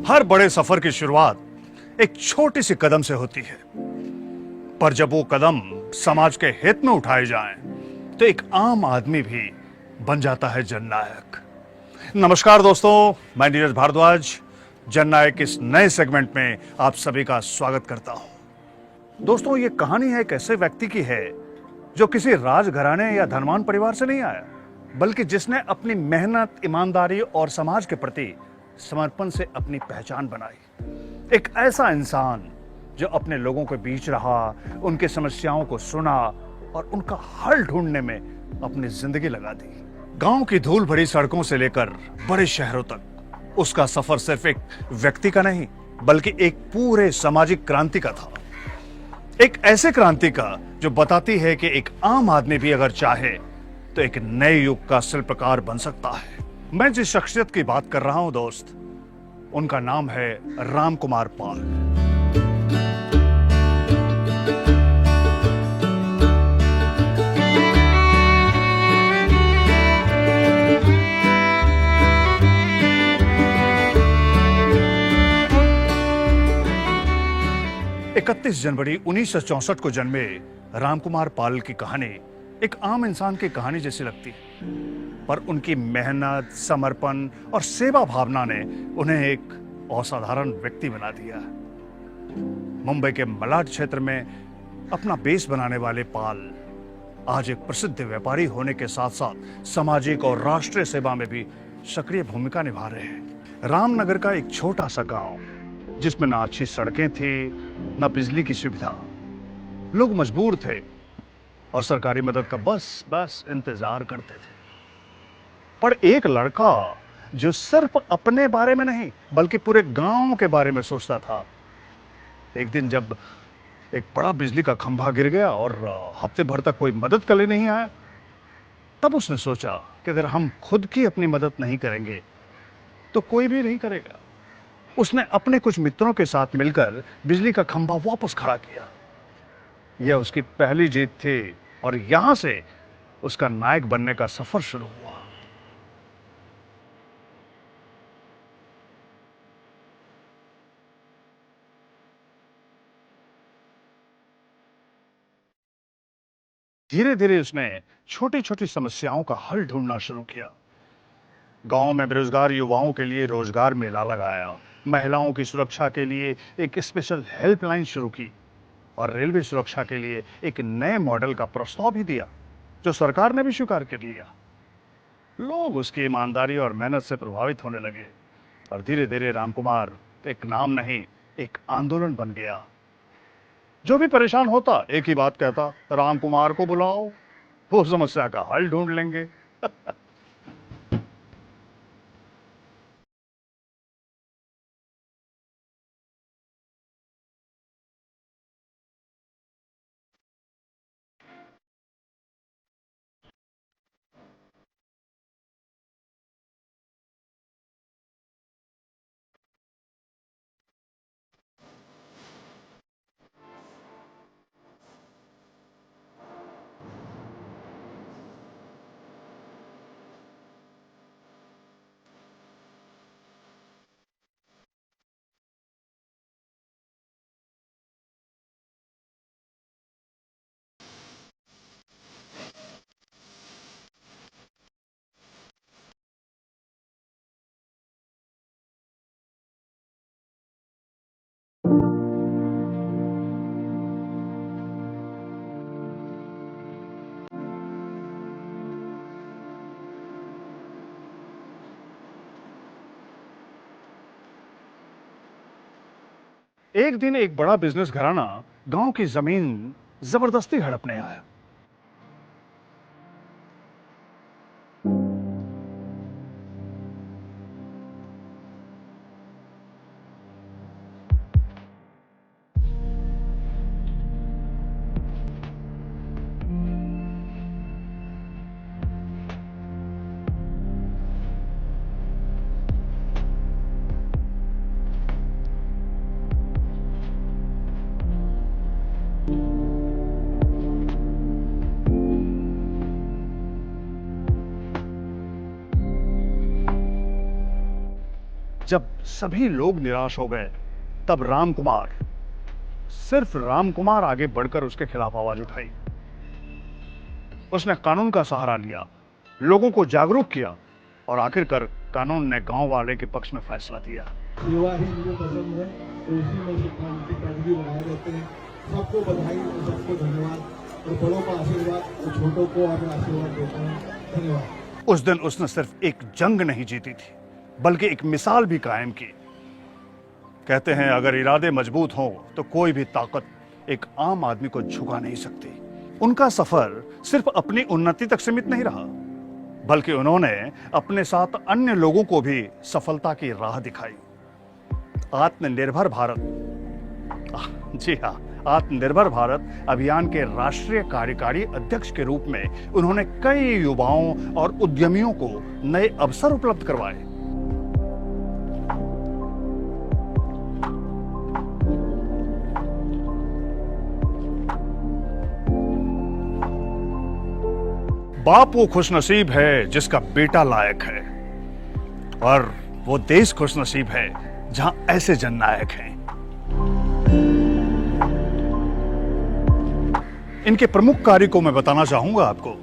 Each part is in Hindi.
हर बड़े सफर की शुरुआत एक छोटी सी कदम से होती है, पर जब वो कदम समाज के हित में उठाए जाएं, तो एक आम आदमी भी बन जाता है जननायक। नमस्कार दोस्तों, मैं नीरज भारद्वाज जननायक इस नए सेगमेंट में आप सभी का स्वागत करता हूं। दोस्तों, ये कहानी है एक ऐसे व्यक्ति की है जो किसी राजघराने या धनवान परिवार से नहीं आया, बल्कि जिसने अपनी मेहनत, ईमानदारी और समाज के प्रति समर्पण से अपनी पहचान बनाई। एक ऐसा इंसान जो अपने लोगों के बीच रहा, उनकी समस्याओं को सुना और उनका हल ढूंढने में अपनी जिंदगी लगा दी। गांव की धूल भरी सड़कों से लेकर बड़े शहरों तक उसका सफर सिर्फ एक व्यक्ति का नहीं, बल्कि एक पूरे सामाजिक क्रांति का था। एक ऐसे क्रांति का जो बताती है कि एक आम आदमी भी अगर चाहे तो एक नए युग का शिल्पकार बन सकता है। मैं जिस शख्सियत की बात कर रहा हूं दोस्त, उनका नाम है रामकुमार पाल। इकतीस जनवरी 1964 को जन्मे रामकुमार पाल की कहानी एक आम इंसान की कहानी जैसी लगती है, पर उनकी मेहनत, समर्पण और सेवा भावना ने उन्हें एक असाधारण व्यक्ति बना दिया। मुंबई के मलाड क्षेत्र में अपना बेस बनाने वाले पाल आज एक प्रसिद्ध व्यापारी होने के साथ साथ सामाजिक और राष्ट्रीय सेवा में भी सक्रिय भूमिका निभा रहे हैं। रामनगर का एक छोटा सा गांव जिसमें ना अच्छी सड़कें थी, ना बिजली की सुविधा, लोग मजबूर थे और सरकारी मदद का बस इंतजार करते थे। पर एक लड़का जो सिर्फ अपने बारे में नहीं बल्कि पूरे गांव के बारे में सोचता था, एक दिन जब एक बड़ा बिजली का खंभा गिर गया और हफ्ते भर तक कोई मदद करने नहीं आया, तब उसने सोचा कि अगर हम खुद की अपनी मदद नहीं करेंगे तो कोई भी नहीं करेगा। उसने अपने कुछ मित्रों के साथ मिलकर बिजली का खंभा वापस खड़ा किया। यह उसकी पहली जीत थी और यहां से उसका नायक बनने का सफर शुरू हुआ। धीरे धीरे उसने छोटी छोटी समस्याओं का हल ढूंढना शुरू किया। गांव में बेरोजगार युवाओं के लिए रोजगार मेला लगाया, महिलाओं की सुरक्षा के लिए एक स्पेशल हेल्पलाइन शुरू की और रेलवे सुरक्षा के लिए एक नए मॉडल का प्रस्ताव भी दिया, जो सरकार ने भी स्वीकार कर लिया। लोग उसकी ईमानदारी और मेहनत से प्रभावित होने लगे और धीरे धीरे रामकुमार एक नाम नहीं, एक आंदोलन बन गया। जो भी परेशान होता एक ही बात कहता, रामकुमार को बुलाओ, वो समस्या का हल ढूंढ लेंगे। एक दिन एक बड़ा बिजनेस घराना गांव की जमीन जबरदस्ती हड़पने आया। जब सभी लोग निराश हो गए, तब रामकुमार, सिर्फ रामकुमार आगे बढ़कर उसके खिलाफ आवाज उठाई। उसने कानून का सहारा लिया, लोगों को जागरूक किया और आखिरकार कानून ने गांव वाले के पक्ष में फैसला दिया। युवा ही मुझे पसंद है, तो इसी में से क्रांति पैदवी बढ़ा देते हैं। सबको बधाई और सबको धन्यवाद, और बड़ों का आशीर्वाद और छोटों को और आशीर्वाद देता हूँ। धन्यवाद। उस दिन उसने सिर्फ एक जंग नहीं जीती थी, बल्कि एक मिसाल भी कायम की। कहते हैं अगर इरादे मजबूत हों तो कोई भी ताकत एक आम आदमी को झुका नहीं सकती। उनका सफर सिर्फ अपनी उन्नति तक सीमित नहीं रहा, बल्कि उन्होंने अपने साथ अन्य लोगों को भी सफलता की राह दिखाई। आत्मनिर्भर भारत, जी हाँ, आत्मनिर्भर भारत अभियान के राष्ट्रीय कार्यकारी अध्यक्ष के रूप में उन्होंने कई युवाओं और उद्यमियों को नए अवसर उपलब्ध करवाए। बाप वो खुशनसीब है जिसका बेटा लायक है, और वो देश खुशनसीब है जहां ऐसे जननायक हैं। इनके प्रमुख कार्य को मैं बताना चाहूंगा आपको।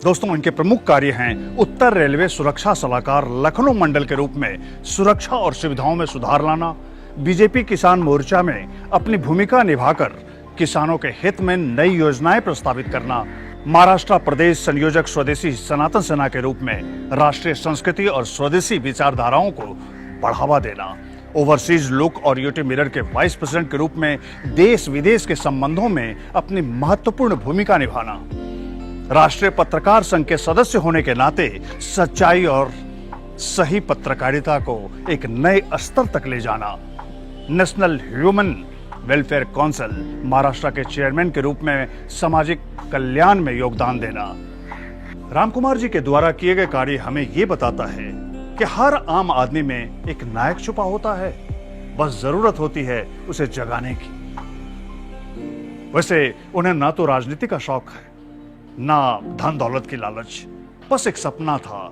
दोस्तों, इनके प्रमुख कार्य हैं उत्तर रेलवे सुरक्षा सलाहकार लखनऊ मंडल के रूप में सुरक्षा और सुविधाओं में सुधार लाना, बीजेपी किसान मोर्चा में अपनी भूमिका निभाकर किसानों के हित में नई योजनाएं प्रस्तावित करना, महाराष्ट्र प्रदेश संयोजक स्वदेशी सनातन सेना के रूप में राष्ट्रीय संस्कृति और स्वदेशी विचारधाराओं को बढ़ावा देना, ओवरसीज लुक और यूटी मिरर के वाइस प्रेसिडेंट के रूप में देश विदेश के संबंधों में अपनी महत्वपूर्ण भूमिका निभाना, राष्ट्रीय पत्रकार संघ के सदस्य होने के नाते सच्चाई और सही पत्रकारिता को एक नए स्तर तक ले जाना, national human welfare council Maharashtra के चेयरमैन के रूप में सामाजिक कल्याण में योगदान देना। रामकुमार जी के द्वारा किए गए कार्य हमें यह बताता है कि हर आम आदमी में एक नायक छुपा होता है, बस जरूरत होती है उसे जगाने की। वैसे उन्हें ना तो राजनीति का शौक है, ना धन दौलत की लालच, बस एक सपना था,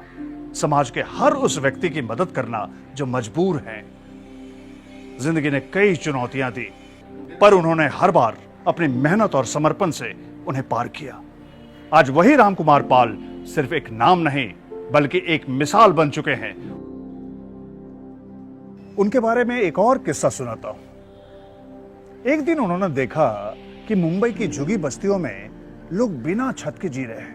समाज के हर उस व्यक्ति की मदद करना जो मजबूर है। जिंदगी ने कई चुनौतियां दी, पर उन्होंने हर बार अपनी मेहनत और समर्पण से उन्हें पार किया। आज वही रामकुमार पाल सिर्फ एक नाम नहीं, बल्कि एक मिसाल बन चुके हैं। उनके बारे में एक और किस्सा सुनाता हूं। एक दिन उन्होंने देखा कि मुंबई की झुग्गी बस्तियों में लोग बिना छत के जी रहे हैं।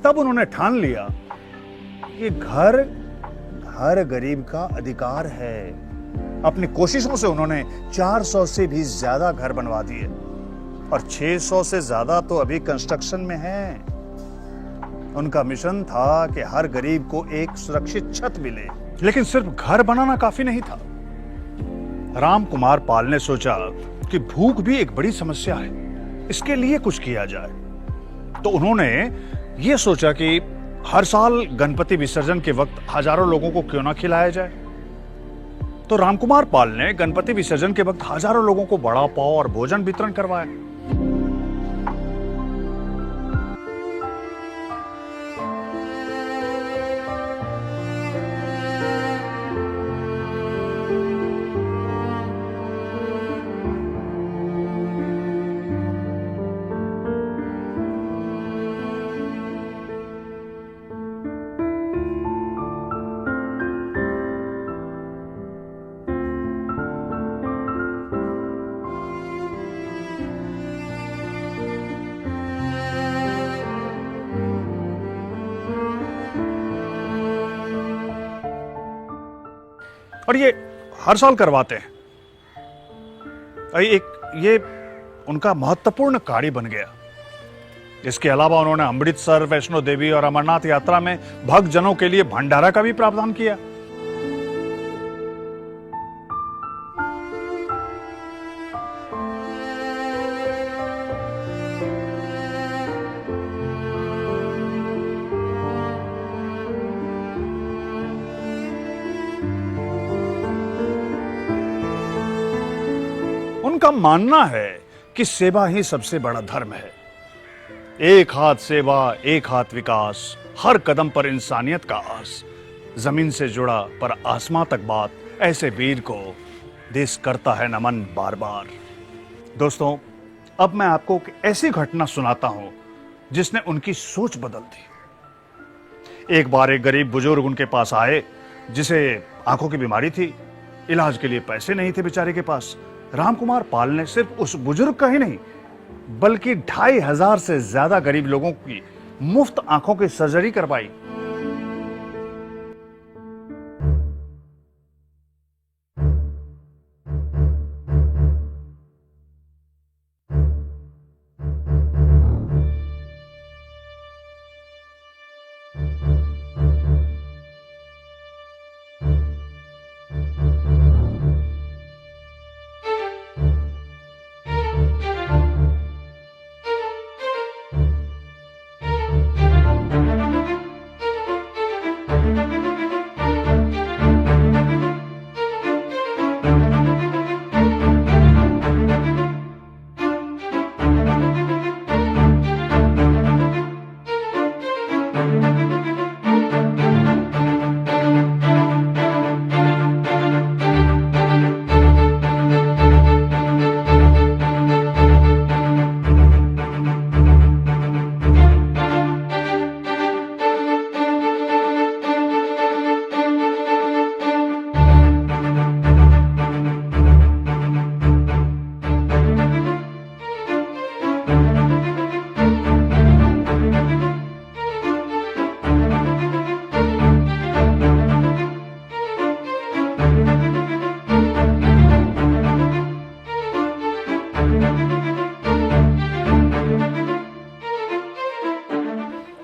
तब उन्होंने ठान लिया कि घर हर गरीब का अधिकार है। अपनी कोशिशों से उन्होंने 400 से भी ज्यादा घर बनवा दिए, और 600 से ज्यादा तो अभी कंस्ट्रक्शन में हैं। उनका मिशन था कि हर गरीब को एक सुरक्षित छत मिले। लेकिन सिर्फ घर बनाना काफी नहीं था। रामकुमार पाल ने सोचा कि भूख भी एक बड़ी समस्या है, इसके लिए कुछ किया जाए। तो उन्होंने ये सोचा कि हर साल गणपति विसर्जन के वक्त हजारों लोगों को क्यों ना खिलाया जाए। तो रामकुमार पाल ने गणपति विसर्जन के वक्त हजारों लोगों को वड़ा पाव और भोजन वितरण करवाया। और ये हर साल करवाते हैं। ये उनका महत्वपूर्ण कार्य बन गया। इसके अलावा उन्होंने अमृतसर, वैष्णो देवी और अमरनाथ यात्रा में भक्तजनों के लिए भंडारा का भी प्रावधान किया। उनका मानना है कि सेवा ही सबसे बड़ा धर्म है। एक हाथ सेवा, एक हाथ विकास, हर कदम पर इंसानियत का आस, जमीन से जुड़ा पर आसमां तक बात, ऐसे वीर को देश करता है नमन बार बार। दोस्तों, अब मैं आपको एक ऐसी घटना सुनाता हूं जिसने उनकी सोच बदल दी। एक बार एक गरीब बुजुर्ग उनके पास आए जिसे आंखों की बीमारी थी। इलाज के लिए पैसे नहीं थे बेचारे के पास। रामकुमार पाल ने सिर्फ उस बुजुर्ग का ही नहीं बल्कि 2500 से ज्यादा गरीब लोगों की मुफ्त आंखों की सर्जरी करवाई।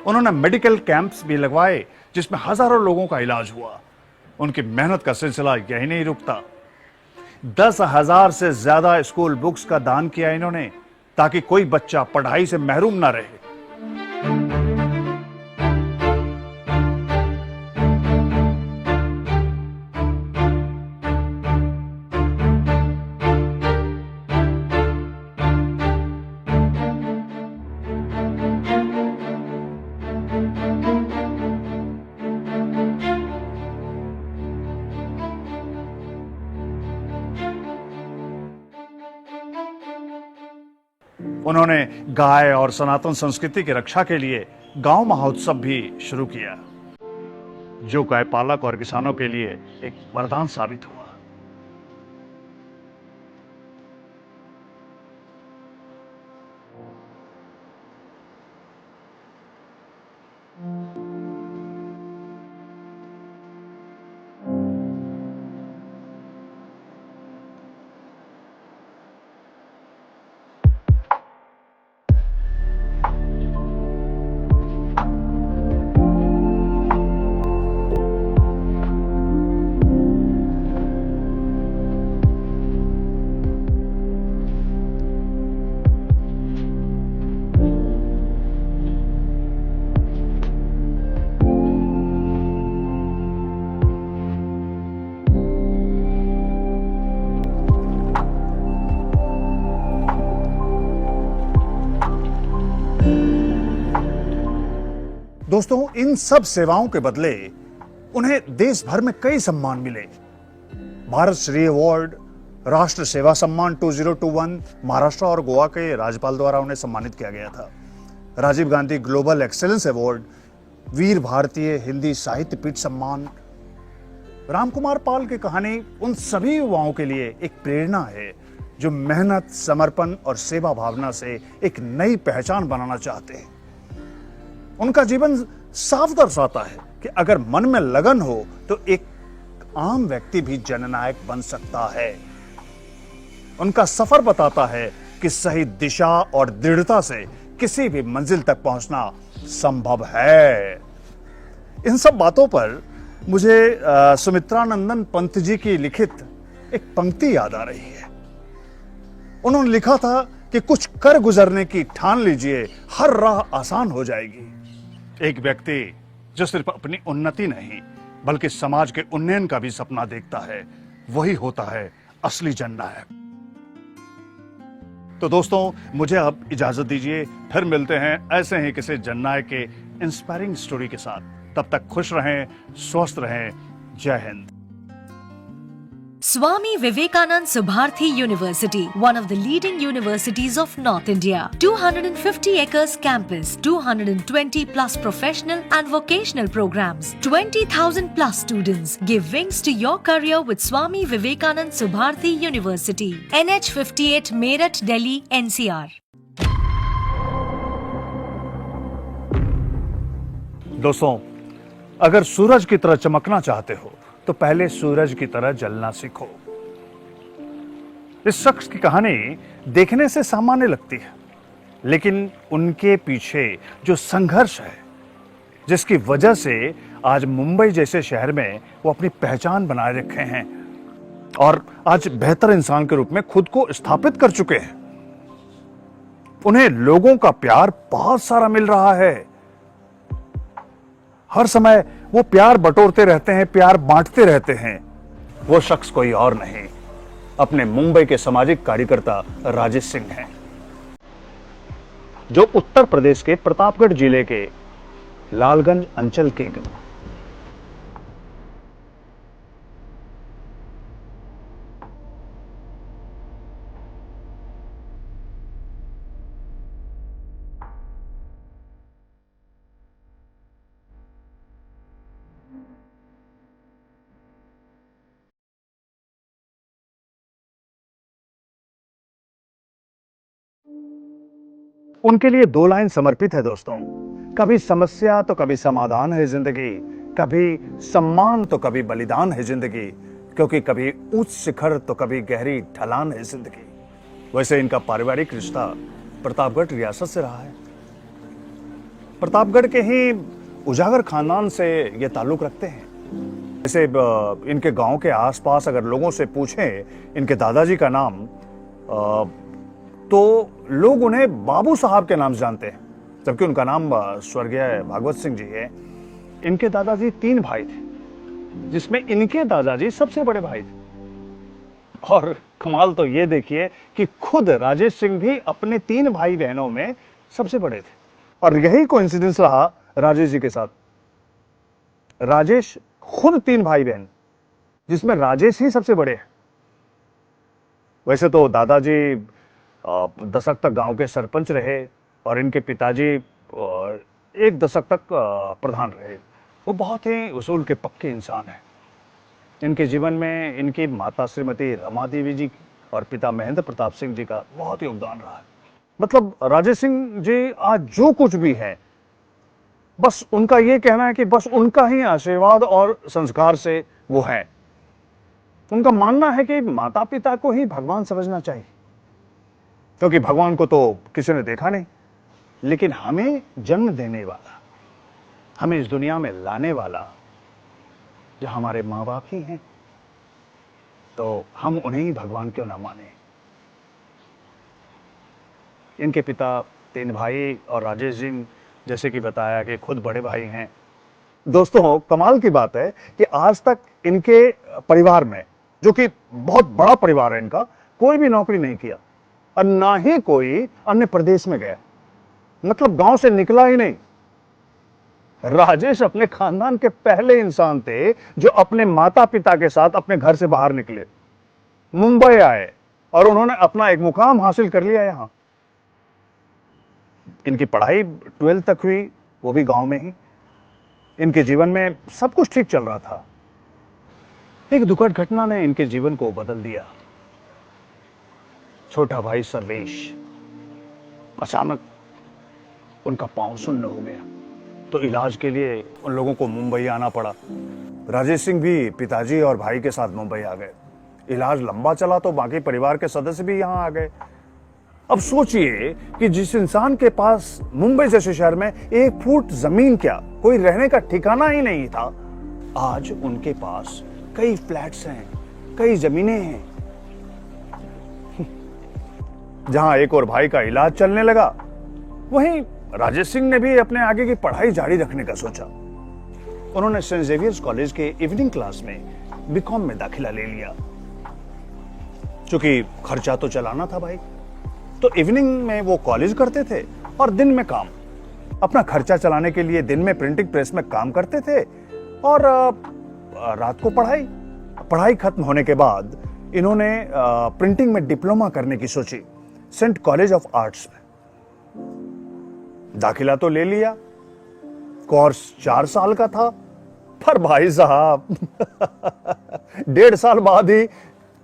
उन्होंने मेडिकल कैंप्स भी लगवाए जिसमें हजारों लोगों का इलाज हुआ। उनकी मेहनत का सिलसिला यही नहीं रुकता। 10,000 से ज्यादा स्कूल बुक्स का दान किया इन्होंने ताकि कोई बच्चा पढ़ाई से महरूम ना रहे। उन्होंने गाय और सनातन संस्कृति की रक्षा के लिए गांव महोत्सव भी शुरू किया, जो गाय पालक और किसानों के लिए एक वरदान साबित हुआ। दोस्तों, इन सब सेवाओं के बदले उन्हें देश भर में कई सम्मान मिले। भारत श्री अवार्ड, राष्ट्र सेवा सम्मान 2021 महाराष्ट्र और गोवा के राज्यपाल द्वारा उन्हें सम्मानित किया गया था। Rajiv Gandhi global excellence award, वीर भारतीय हिंदी साहित्य पीठ सम्मान। रामकुमार पाल की कहानी उन सभी युवाओं के लिए एक प्रेरणा है जो मेहनत, समर्पण और सेवा भावना से एक नई पहचान बनाना चाहते हैं। उनका जीवन साफ दर्शाता है कि अगर मन में लगन हो तो एक आम व्यक्ति भी जननायक बन सकता है। उनका सफर बताता है कि सही दिशा और दृढ़ता से किसी भी मंजिल तक पहुंचना संभव है। इन सब बातों पर मुझे सुमित्रानंदन पंत जी की लिखित एक पंक्ति याद आ रही है। उन्होंने लिखा था कि कुछ कर गुजरने की ठान लीजिए, हर राह आसान हो जाएगी। एक व्यक्ति जो सिर्फ अपनी उन्नति नहीं बल्कि समाज के उन्नयन का भी सपना देखता है, वही होता है असली जननायक। तो दोस्तों, मुझे अब इजाजत दीजिए, फिर मिलते हैं ऐसे ही किसी जननायक के इंस्पायरिंग स्टोरी के साथ। तब तक खुश रहें, स्वस्थ रहें। जय Hind. Swami Vivekanand Subharthi University, one of the leading universities of North India. 250 acres campus, 220 plus professional and vocational programs, 20,000 plus students. Give wings to your career with Swami Vivekanand Subharthi University. NH 58 Meerut, Delhi, NCR. दोस्तों, अगर सूरज की तरह चमकना चाहते हो तो पहले सूरज की तरह जलना सीखो। इस शख्स की कहानी देखने से सामान्य लगती है, लेकिन उनके पीछे जो संघर्ष है, जिसकी वजह से आज मुंबई जैसे शहर में वो अपनी पहचान बनाए रखे हैं और आज बेहतर इंसान के रूप में खुद को स्थापित कर चुके हैं। उन्हें लोगों का प्यार बहुत सारा मिल रहा है। हर समय वो प्यार बटोरते रहते हैं, प्यार बांटते रहते हैं। वो शख्स कोई और नहीं, अपने मुंबई के सामाजिक कार्यकर्ता राजेश सिंह हैं, जो उत्तर प्रदेश के प्रतापगढ़ जिले के लालगंज अंचल के उनके लिए 2 लाइन समर्पित है दोस्तों। कभी समस्या तो कभी समाधान है जिंदगी, कभी सम्मान तो कभी बलिदान है जिंदगी, क्योंकि कभी उच्च शिखर तो कभी गहरी ढलान है जिंदगी। वैसे इनका पारिवारिक रिश्ता प्रतापगढ़ रियासत से रहा है। प्रतापगढ़ के ही उजागर खानदान से ये ताल्लुक रखते हैं। जैसे इनके गांव के आसपास अगर लोगों से पूछें इनके दादाजी का नाम, तो लोग उन्हें बाबू साहब के नाम से जानते हैं, जबकि उनका नाम स्वर्गीय भागवत सिंह जी है। इनके दादाजी 3 भाई थे, जिसमें इनके दादाजी सबसे बड़े भाई थे। और कमाल तो ये देखिए कि खुद राजेश सिंह भी अपने 3 भाई बहनों में सबसे बड़े थे। और यही कोइंसिडेंस रहा राजेश जी के साथ। राजेश खुद 3 भाई बहन, जिसमें राजेश ही सबसे बड़े हैं। वैसे तो दादाजी 10 दशक तक गांव के सरपंच रहे और इनके पिताजी 1 दशक तक प्रधान रहे। वो बहुत ही उसूल के पक्के इंसान हैं। इनके जीवन में इनकी माता श्रीमती रमा देवी जी और पिता महेंद्र प्रताप सिंह जी का बहुत योगदान रहा है। मतलब राजेश सिंह जी आज जो कुछ भी है, बस उनका ये कहना है कि बस उनका ही आशीर्वाद और संस्कार से वो है। उनका मानना है कि माता पिता को ही भगवान समझना चाहिए, क्योंकि भगवान को तो किसी ने देखा नहीं, लेकिन हमें जन्म देने वाला, हमें इस दुनिया में लाने वाला जो हमारे माँ बाप ही हैं, तो हम उन्हें ही भगवान क्यों ना माने। इनके पिता 3 भाई और राजेश जी जैसे कि बताया कि खुद बड़े भाई हैं। दोस्तों, कमाल की बात है कि आज तक इनके परिवार में, जो कि बहुत बड़ा परिवार है इनका, कोई भी नौकरी नहीं किया और ना ही कोई अन्य प्रदेश में गया, मतलब गांव से निकला ही नहीं। राजेश अपने खानदान के पहले इंसान थे जो अपने माता पिता के साथ अपने घर से बाहर निकले, मुंबई आए और उन्होंने अपना एक मुकाम हासिल कर लिया यहां। इनकी पढ़ाई 12th तक हुई, वो भी गांव में ही। इनके जीवन में सब कुछ ठीक चल रहा था। एक दुखद घटना ने इनके जीवन को बदल दिया। छोटा भाई सर्वेश, अचानक उनका पांव सुन्न हो गया, तो इलाज के लिए उन लोगों को मुंबई आना पड़ा। राजेश सिंह भी पिताजी और भाई के साथ मुंबई आ गए। इलाज लंबा चला तो बाकी परिवार के सदस्य भी यहां आ गए। अब सोचिए कि जिस इंसान के पास मुंबई जैसे शहर में 1 फुट जमीन क्या, कोई रहने का ठिकाना ही नहीं था, आज उनके पास कई फ्लैट्स हैं, कई जमीनें हैं। जहां एक और भाई का इलाज चलने लगा, वहीं राजेश सिंह ने भी अपने आगे की पढ़ाई जारी रखने का सोचा। उन्होंने सेंट जेवियर्स कॉलेज के इवनिंग क्लास में बीकॉम में दाखिला ले लिया। चूंकि खर्चा तो चलाना था भाई, तो इवनिंग में वो कॉलेज करते थे और दिन में काम। अपना खर्चा चलाने के लिए दिन में प्रिंटिंग प्रेस में काम करते थे और रात को पढ़ाई खत्म होने के बाद इन्होंने प्रिंटिंग में डिप्लोमा करने की सोची सेंट कॉलेज ऑफ आर्ट्स में। दाखिला तो ले लिया, कोर्स 4 साल का था, पर भाई साहब 1.5 साल बाद ही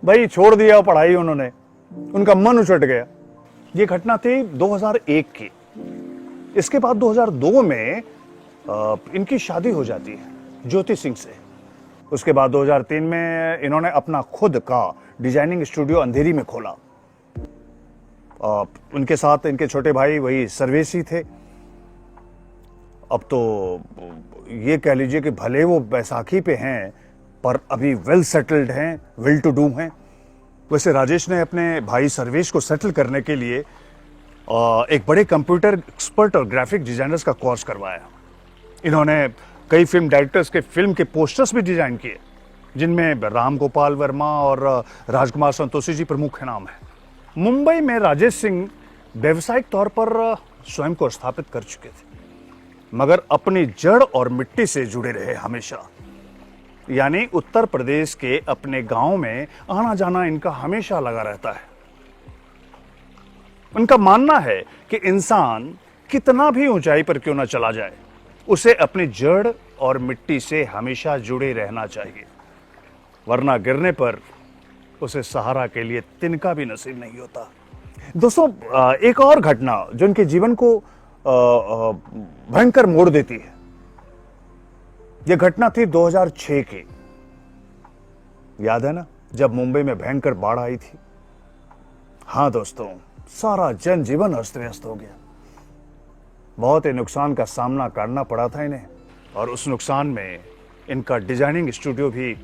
भाई छोड़ दिया पढ़ाई उन्होंने, उनका मन उचट गया। ये घटना थी 2001 की। इसके बाद 2002 में इनकी शादी हो जाती है ज्योति सिंह से। उसके बाद 2003 में इन्होंने अपना खुद का डिजाइनिंग स्टूडियो अंधेरी में खोला। उनके साथ इनके छोटे भाई वही सर्वेश ही थे। अब तो ये कह लीजिए कि भले वो बैसाखी पे हैं पर अभी वेल सेटल्ड हैं, वेल टू डू हैं। वैसे राजेश ने अपने भाई सर्वेश को सेटल करने के लिए एक बड़े कंप्यूटर एक्सपर्ट और ग्राफिक डिजाइनर्स का कोर्स करवाया। इन्होंने कई फिल्म डायरेक्टर्स के फिल्म के पोस्टर्स भी डिजाइन किए, जिनमें राम गोपाल वर्मा और राजकुमार संतोषी जी प्रमुख नाम है। मुंबई में राजेश सिंह व्यवसायिक तौर पर स्वयं को स्थापित कर चुके थे, मगर अपनी जड़ और मिट्टी से जुड़े रहे हमेशा। यानी उत्तर प्रदेश के अपने गांव में आना जाना इनका हमेशा लगा रहता है। उनका मानना है कि इंसान कितना भी ऊंचाई पर क्यों ना चला जाए, उसे अपनी जड़ और मिट्टी से हमेशा जुड़े रहना चाहिए, वरना गिरने पर उसे सहारा के लिए तिनका भी नसीब नहीं होता। दोस्तों, एक और घटना जो उनके जीवन को भयंकर मोड़ देती है, यह घटना थी 2006 की। याद है ना, जब मुंबई में भयंकर बाढ़ आई थी। हाँ दोस्तों, सारा जनजीवन अस्त व्यस्त हो गया। बहुत ही नुकसान का सामना करना पड़ा था इन्हें, और उस नुकसान में इनका डिजाइनिंग स्टूडियो भी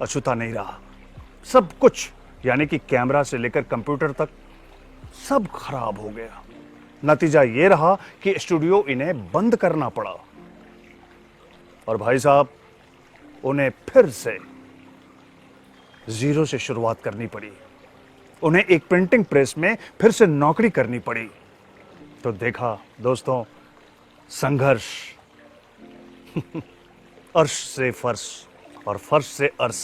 अछूता नहीं रहा। सब कुछ, यानी कि कैमरा से लेकर कंप्यूटर तक सब खराब हो गया। नतीजा यह रहा कि स्टूडियो इन्हें बंद करना पड़ा, और भाई साहब उन्हें फिर से जीरो से शुरुआत करनी पड़ी। उन्हें एक प्रिंटिंग प्रेस में फिर से नौकरी करनी पड़ी। तो देखा दोस्तों, संघर्ष अर्श से फर्श और फर्श से अर्श,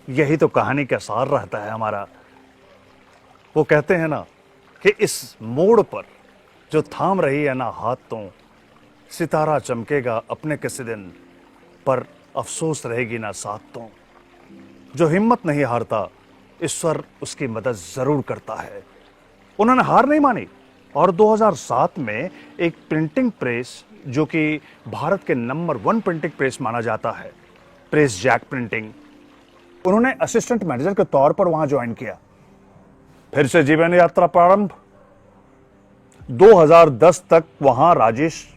यही तो कहानी का सार रहता है हमारा। वो कहते हैं ना कि इस मोड़ पर जो थाम रही है ना हाथ, तो सितारा चमकेगा अपने किसी दिन, पर अफसोस रहेगी ना साथ। तो जो हिम्मत नहीं हारता, ईश्वर उसकी मदद जरूर करता है। उन्होंने हार नहीं मानी, और 2007 में एक प्रिंटिंग प्रेस, जो कि भारत के नंबर 1 प्रिंटिंग प्रेस माना जाता है, प्रेस जैक प्रिंटिंग, उन्होंने असिस्टेंट मैनेजर के तौर पर वहां ज्वाइन किया। फिर से जीवन यात्रा प्रारंभ। 2010 तक वहां राजेश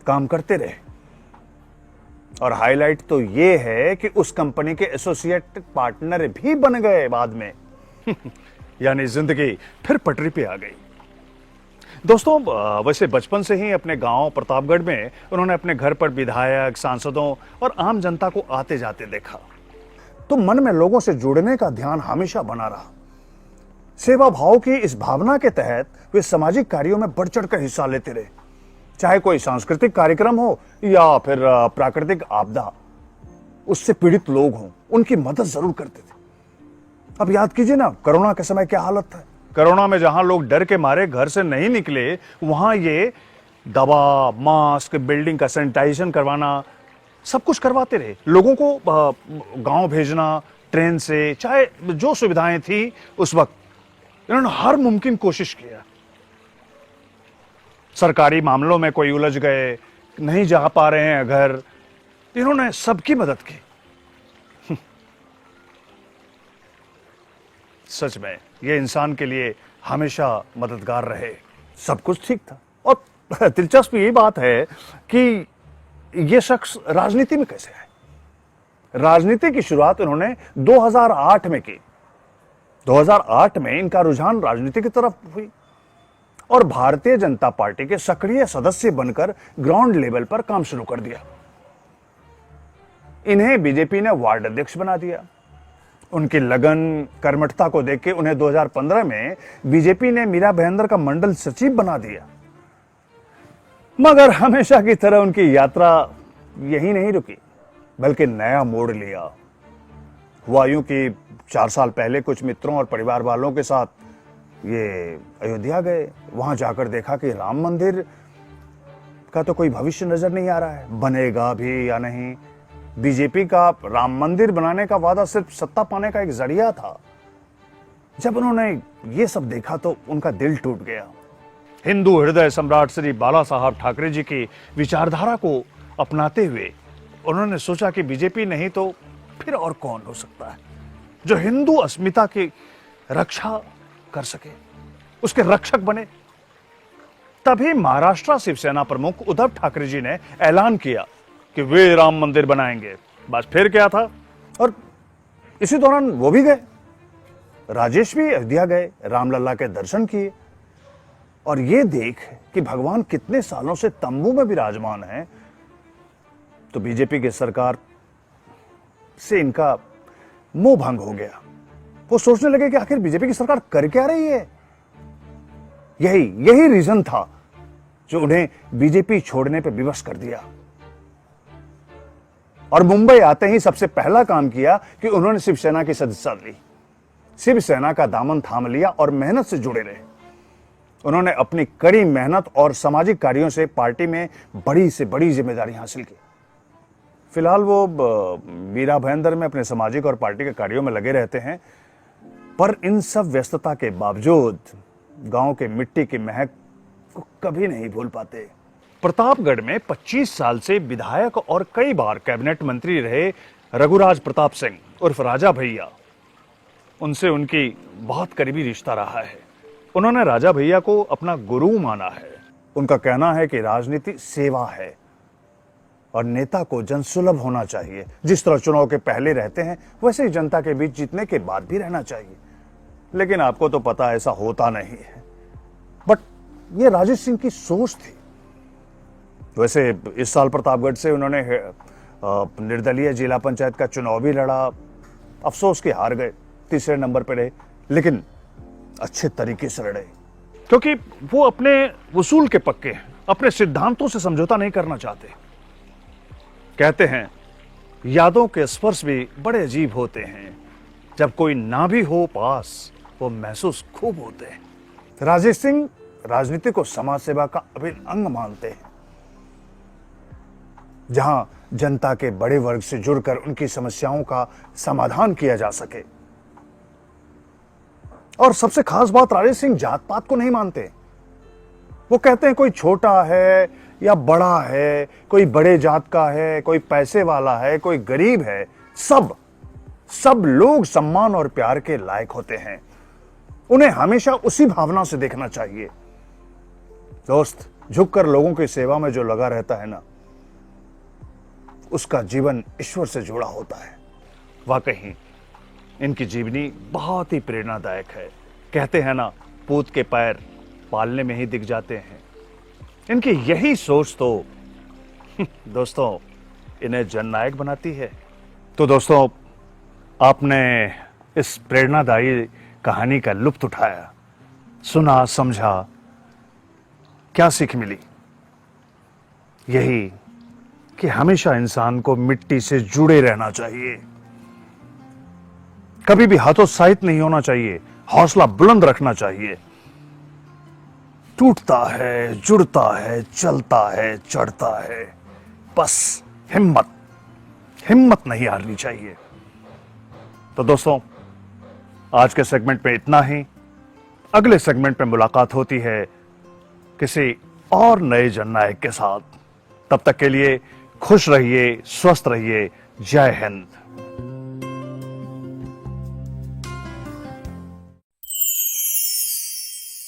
काम करते रहे, और हाईलाइट तो यह है कि उस कंपनी के एसोसिएट पार्टनर भी बन गए बाद में। यानी जिंदगी फिर पटरी पे आ गई। दोस्तों, वैसे बचपन से ही अपने गांव प्रतापगढ़ में उन्होंने अपने घर पर विधायक, सांसदों और आम जनता को आते जाते देखा, तो मन में लोगों से जुड़ने का ध्यान हमेशा बना रहा। सेवा भाव की इस भावना के तहत वे सामाजिक कार्यों में बढ़ चढ़कर हिस्सा लेते रहे, चाहे कोई सांस्कृतिक कार्यक्रम हो या फिर प्राकृतिक आपदा, उससे पीड़ित लोग हों, उनकी मदद जरूर करते थे। अब याद कीजिए ना, कोरोना के समय क्या हालत था। कोरोना में जहां लोग डर के मारे घर से नहीं निकले, वहां ये दवा, मास्क, बिल्डिंग का सैनिटाइजेशन करवाना, सब कुछ करवाते रहे। लोगों को गांव भेजना ट्रेन से, चाहे जो सुविधाएं थी उस वक्त, इन्होंने हर मुमकिन कोशिश किया। सरकारी मामलों में कोई उलझ गए, नहीं जा पा रहे हैं घर, इन्होंने सबकी मदद की। सच में ये इंसान के लिए हमेशा मददगार रहे। सब कुछ ठीक था। और दिलचस्प ये बात है कि ये शख्स राजनीति में कैसे आए। राजनीति की शुरुआत इन्होंने 2008 में की। 2008 में इनका रुझान राजनीति की तरफ हुई, और भारतीय जनता पार्टी के सक्रिय सदस्य बनकर ग्राउंड लेवल पर काम शुरू कर दिया। इन्हें बीजेपी ने वार्ड अध्यक्ष बना दिया, उनकी लगन कर्मठता को देख के उन्हें 2015 में बीजेपी ने मीरा भयंदर का मंडल सचिव बना दिया। मगर हमेशा की तरह उनकी यात्रा यही नहीं रुकी, बल्कि नया मोड़ लिया। हुआ यूं कि 4 साल पहले कुछ मित्रों और परिवार वालों के साथ ये अयोध्या गए। वहां जाकर देखा कि राम मंदिर का तो कोई भविष्य नजर नहीं आ रहा है, बनेगा भी या नहीं। बीजेपी का राम मंदिर बनाने का वादा सिर्फ सत्ता पाने का एक जरिया था। जब उन्होंने ये सब देखा तो उनका दिल टूट गया। हिंदू हृदय सम्राट श्री बाला साहब ठाकरे जी की विचारधारा को अपनाते हुए उन्होंने सोचा कि बीजेपी नहीं तो फिर और कौन हो सकता है जो हिंदू अस्मिता की रक्षा कर सके, उसके रक्षक बने। तभी महाराष्ट्र शिवसेना प्रमुख उद्धव ठाकरे जी ने ऐलान किया कि वे राम मंदिर बनाएंगे। बस फिर क्या था, और इसी दौरान वो भी गए। राजेश भी अयोध्या गए, रामलला के दर्शन किए, और ये देख कि भगवान कितने सालों से तंबू में विराजमान है, तो बीजेपी की सरकार से इनका मोह भंग हो गया। वो सोचने लगे कि आखिर बीजेपी की सरकार कर क्या रही है। यही रीजन था जो उन्हें बीजेपी छोड़ने पर विवश कर दिया। और मुंबई आते ही सबसे पहला काम किया कि उन्होंने शिवसेना की सदस्यता ली, शिवसेना का दामन थाम लिया और मेहनत से जुड़े रहे। उन्होंने अपनी कड़ी मेहनत और सामाजिक कार्यों से पार्टी में बड़ी से बड़ी जिम्मेदारी हासिल की। फिलहाल वो मीरा भयंदर में अपने सामाजिक और पार्टी के कार्यों में लगे रहते हैं, पर इन सब व्यस्तता के बावजूद गांव के मिट्टी की महक को कभी नहीं भूल पाते। प्रतापगढ़ में 25 साल से विधायक और कई बार कैबिनेट मंत्री रहे रघुराज प्रताप सिंह उर्फ राजा भैया, उनसे उनकी बहुत करीबी रिश्ता रहा है। उन्होंने राजा भैया को अपना गुरु माना है। उनका कहना है कि राजनीति सेवा है और नेता को जनसुलभ होना चाहिए। जिस तरह चुनाव के पहले रहते हैं वैसे ही जनता के बीच जीतने के बाद भी रहना चाहिए। लेकिन आपको तो पता ऐसा होता नहीं है। बट ये राजेश सिंह की सोच थी। वैसे इस साल प्रतापगढ़ से उन्होंने निर्दलीय जिला पंचायत का चुनाव भी लड़ा। अफसोस के हार गए, तीसरे नंबर पर रहे, लेकिन अच्छे तरीके से लड़े, क्योंकि वो अपने वसूल के पक्के हैं, अपने सिद्धांतों से समझौता नहीं करना चाहते। कहते हैं यादों के स्पर्श भी बड़े अजीब होते हैं, जब कोई ना भी हो पास वो महसूस खूब होते हैं। राजेश सिंह राजनीति को समाज सेवा का अभिन्न अंग मानते हैं, जहां जनता के बड़े वर्ग से जुड़कर उनकी समस्याओं का समाधान किया जा सके। और सबसे खास बात, राजेश सिंह जात पात को नहीं मानते। वो कहते हैं कोई छोटा है या बड़ा है, कोई बड़े जात का है, कोई पैसे वाला है, कोई गरीब है, सब लोग सम्मान और प्यार के लायक होते हैं। उन्हें हमेशा उसी भावना से देखना चाहिए। दोस्त, झुककर लोगों की सेवा में जो लगा रहता है ना, उसका जीवन ईश्वर से जुड़ा होता है। वाकई इनकी जीवनी बहुत ही प्रेरणादायक है। कहते हैं ना, पूत के पैर पालने में ही दिख जाते हैं। इनकी यही सोच तो दोस्तों इन्हें जननायक बनाती है। तो दोस्तों, आपने इस प्रेरणादायी कहानी का लुत्फ उठाया, सुना, समझा, क्या सीख मिली? यही कि हमेशा इंसान को मिट्टी से जुड़े रहना चाहिए, कभी भी हतोत्साहित नहीं होना चाहिए, हौसला बुलंद रखना चाहिए। टूटता है, जुड़ता है, चलता है, चढ़ता है, बस हिम्मत नहीं हारनी चाहिए। तो दोस्तों, आज के सेगमेंट में इतना ही। अगले सेगमेंट में मुलाकात होती है किसी और नए जननायक के साथ। तब तक के लिए खुश रहिए, स्वस्थ रहिए। जय हिंद।